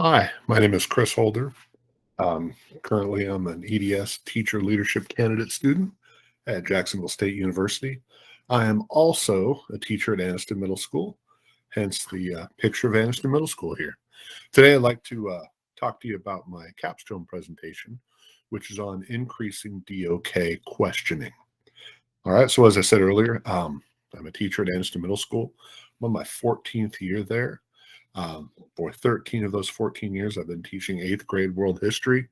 Hi, my name is Chris Holder. Currently, I'm an EDS teacher leadership candidate student at Jacksonville State University. I am also a teacher at Anniston Middle School, hence the picture of Anniston Middle School here. Today, I'd like to talk to you about my capstone presentation, which is on increasing DOK questioning. All right, so as I said earlier, I'm a teacher at Anniston Middle School. I'm on my 14th year there. For 13 of those 14 years, I've been teaching eighth grade world history.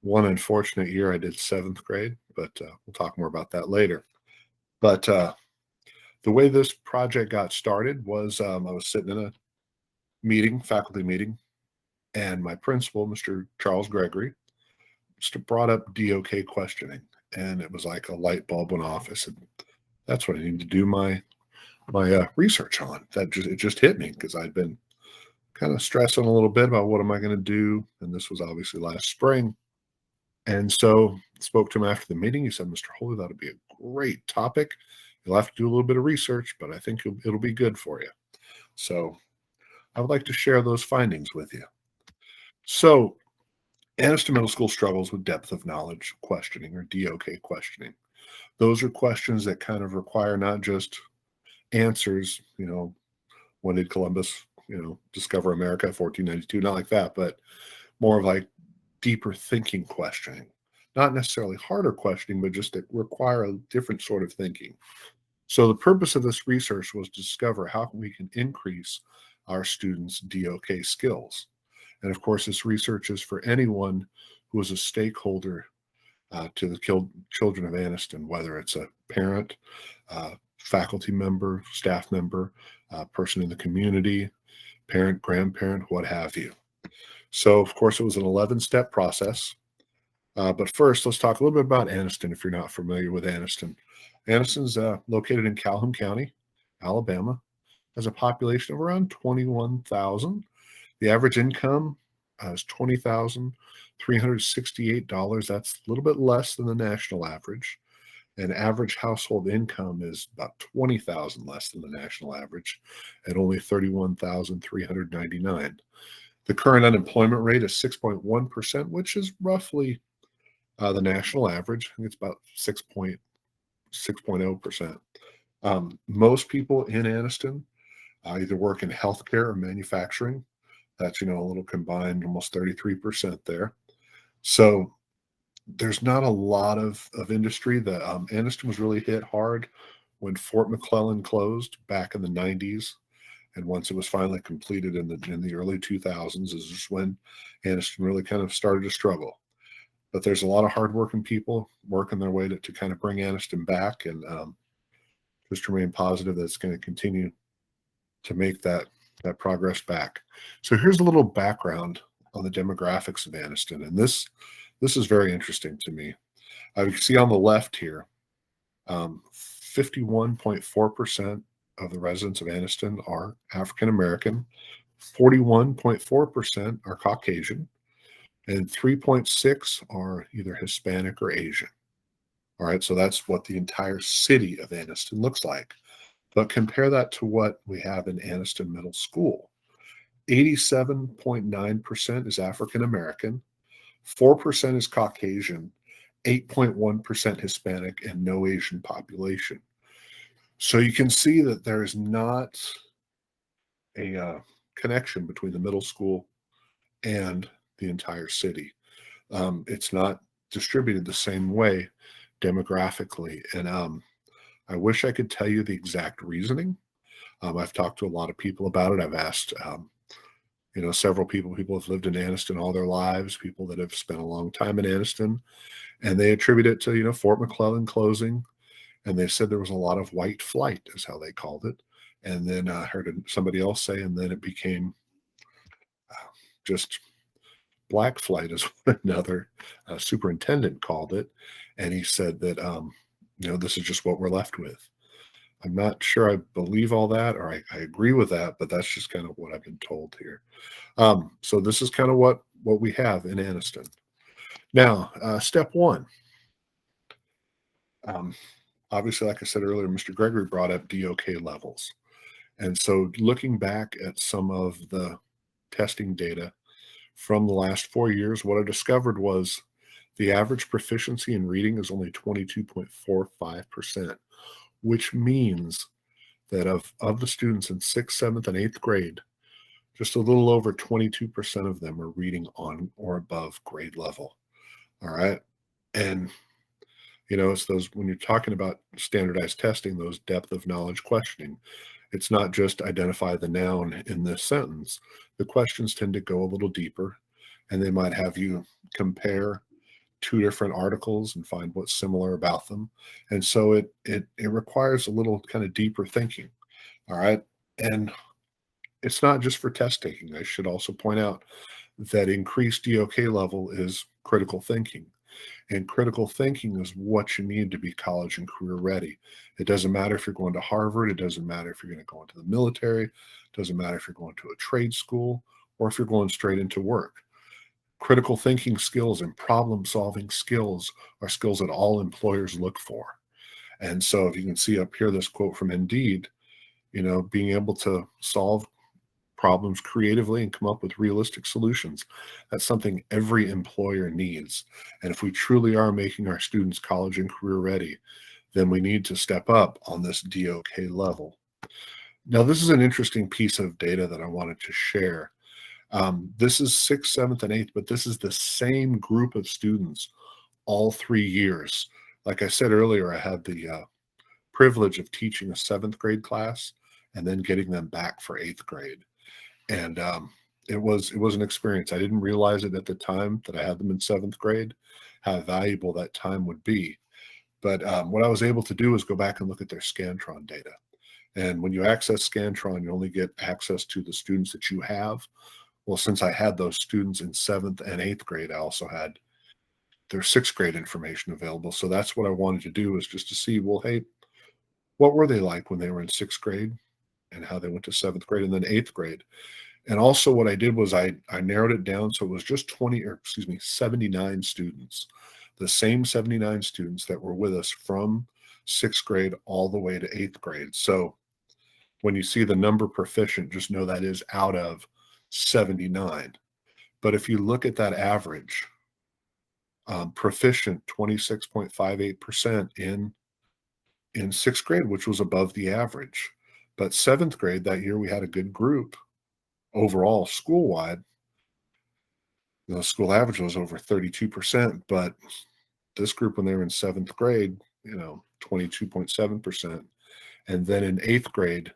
One unfortunate year, I did seventh grade, but we'll talk more about that later. But the way this project got started was I was sitting in a meeting, faculty meeting, and my principal, Mr. Charles Gregory, just brought up DOK questioning, and it was like a light bulb went off. I said, "That's what I need to do my research on." It just hit me because I'd been kind of stressing a little bit about what am I going to do, and this was obviously last spring. And so spoke to him after the meeting. He said, "Mr. Holy, that'll be a great topic. You'll have to do a little bit of research, but I think it'll be good for you." So I would like to share those findings with you. So Anniston Middle School struggles with depth of knowledge questioning, or DOK questioning. Those are questions that kind of require not just answers, when did Columbus, discover America, 1492, not like that, but more of like deeper thinking questioning. Not necessarily harder questioning, but just that require a different sort of thinking. So the purpose of this research was to discover how we can increase our students' DOK skills. And of course, this research is for anyone who is a stakeholder to the children of Anniston, whether it's a parent, faculty member, staff member, person in the community, parent, grandparent, what have you. So, of course, it was an 11-step process. But first, let's talk a little bit about Anniston if you're not familiar with Anniston. Anniston's located in Calhoun County, Alabama, has a population of around 21,000. The average income is $20,368. That's a little bit less than the national average. And average household income is about 20,000 less than the national average at only 31,399. The current unemployment rate is 6.1%, which is roughly the national average. I think it's about 6.0%. Most people in Anniston either work in healthcare or manufacturing. That's, a little combined, almost 33% there. So there's not a lot of industry. Anniston was really hit hard when Fort McClellan closed back in the 90s. And once it was finally completed in the early 2000s, is just when Anniston really kind of started to struggle. But there's a lot of hardworking people working their way to kind of bring Anniston back, and just remain positive that it's going to continue to make that progress back. So here's a little background on the demographics of Anniston, and this is very interesting to me. You can see on the left here, 51.4% of the residents of Anniston are African American, 41.4% are Caucasian, and 3.6 are either Hispanic or Asian. All right, so that's what the entire city of Anniston looks like. But compare that to what we have in Anniston Middle School. 87.9% is African American, 4% is Caucasian, 8.1% Hispanic, and no Asian population. So you can see that there is not a connection between the middle school and the entire city. It's not distributed the same way demographically. And I wish I could tell you the exact reasoning. I've talked to a lot of people about it. I've asked, several people. People have lived in Anniston all their lives, people that have spent a long time in Anniston, and they attribute it to, Fort McClellan closing. And they said there was a lot of white flight, is how they called it. And then I heard somebody else say, and then it became just black flight, is what another superintendent called it. And he said that, this is just what we're left with. I'm not sure I believe all that, or I agree with that, but that's just kind of what I've been told here. So this is kind of what we have in Anniston. Now, step one. Obviously, like I said earlier, Mr. Gregory brought up DOK levels. And so looking back at some of the testing data from the last 4 years, what I discovered was the average proficiency in reading is only 22.45%, which means that of the students in sixth, seventh, and eighth grade, just a little over 22% of them are reading on or above grade level. All right. And, it's those, when you're talking about standardized testing, those depth of knowledge questioning, it's not just identify the noun in this sentence. The questions tend to go a little deeper, and they might have you compare two different articles and find what's similar about them. And so it requires a little kind of deeper thinking. All right. And it's not just for test taking. I should also point out that increased DOK level is critical thinking. And critical thinking is what you need to be college and career ready. It doesn't matter if you're going to Harvard. It doesn't matter if you're going to go into the military. It doesn't matter if you're going to a trade school or if you're going straight into work. Critical thinking skills and problem solving skills are skills that all employers look for. And so if you can see up here, this quote from Indeed, being able to solve problems creatively and come up with realistic solutions. That's something every employer needs. And if we truly are making our students college and career ready, then we need to step up on this DOK level. Now, this is an interesting piece of data that I wanted to share. This is sixth, seventh, and eighth, but this is the same group of students all 3 years. Like I said earlier, I had the privilege of teaching a seventh grade class and then getting them back for eighth grade. And it was an experience. I didn't realize it at the time that I had them in seventh grade, how valuable that time would be. But what I was able to do is go back and look at their Scantron data. And when you access Scantron, you only get access to the students that you have. Well, since I had those students in seventh and eighth grade, I also had their sixth grade information available. So that's what I wanted to do, is just to see, well, hey, what were they like when they were in sixth grade and how they went to seventh grade and then eighth grade. And also what I did was I narrowed it down. So it was just 79 students, the same 79 students that were with us from sixth grade all the way to eighth grade. So when you see the number proficient, just know that is out of 79. But if you look at that average, proficient 26.58% in sixth grade, which was above the average. But seventh grade that year, we had a good group overall school-wide. The school average was over 32%, but this group, when they were in seventh grade, 22.7%. And then in eighth grade,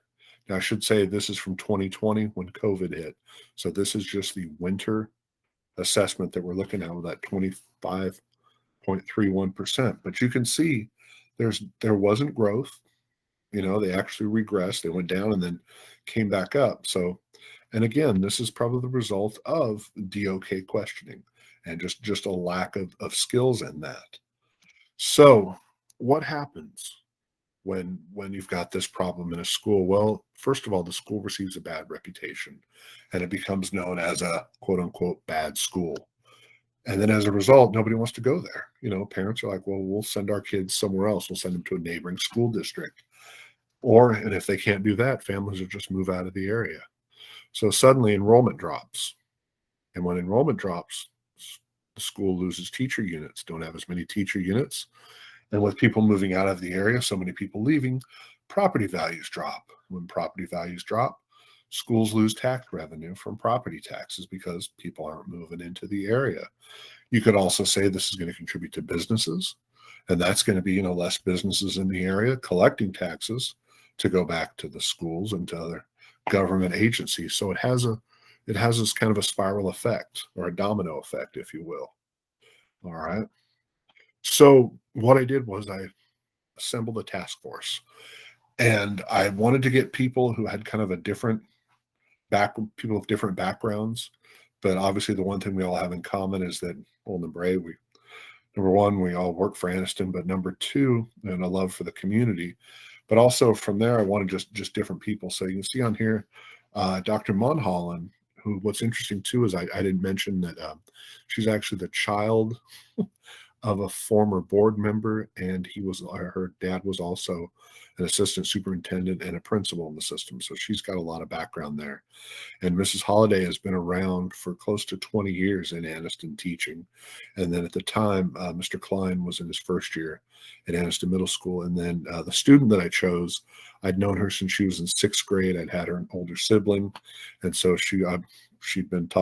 now I should say this is from 2020 when COVID hit. So this is just the winter assessment that we're looking at with that 25.31%. But you can see there wasn't growth. They actually regressed. They went down and then came back up. So, and again, this is probably the result of DOK questioning and just a lack of skills in that. So what happens when you've got this problem in a school? Well, first of all, the school receives a bad reputation and it becomes known as a quote unquote bad school. And then as a result, nobody wants to go there. Parents are like, well, we'll send our kids somewhere else. We'll send them to a neighboring school district. And if they can't do that, families will just move out of the area. So suddenly enrollment drops. And when enrollment drops, the school loses teacher units, don't have as many teacher units. And with people moving out of the area, so many people leaving, property values drop. When property values drop, schools lose tax revenue from property taxes because people aren't moving into the area. You could also say this is going to contribute to businesses, and that's going to be, less businesses in the area collecting taxes to go back to the schools and to other government agencies. So it has this kind of a spiral effect, or a domino effect, if you will. All right. So what I did was I assembled a task force, and I wanted to get people who had kind of people with different backgrounds. But obviously the one thing we all have in common is that Olin Bray, number one, we all work for Anniston, but number two, and a love for the community. But also from there, I wanted just different people. So you can see on here, Dr. Monholland, who, what's interesting too is I didn't mention that she's actually the child of a former board member, and her dad was also an assistant superintendent and a principal in the system. So she's got a lot of background there. And Mrs. Holliday has been around for close to 20 years in Anniston teaching. And then at the time, Mr. Klein was in his first year at Anniston Middle School. And then the student that I chose, I'd known her since she was in sixth grade. I'd had her an older sibling. And so she'd been taught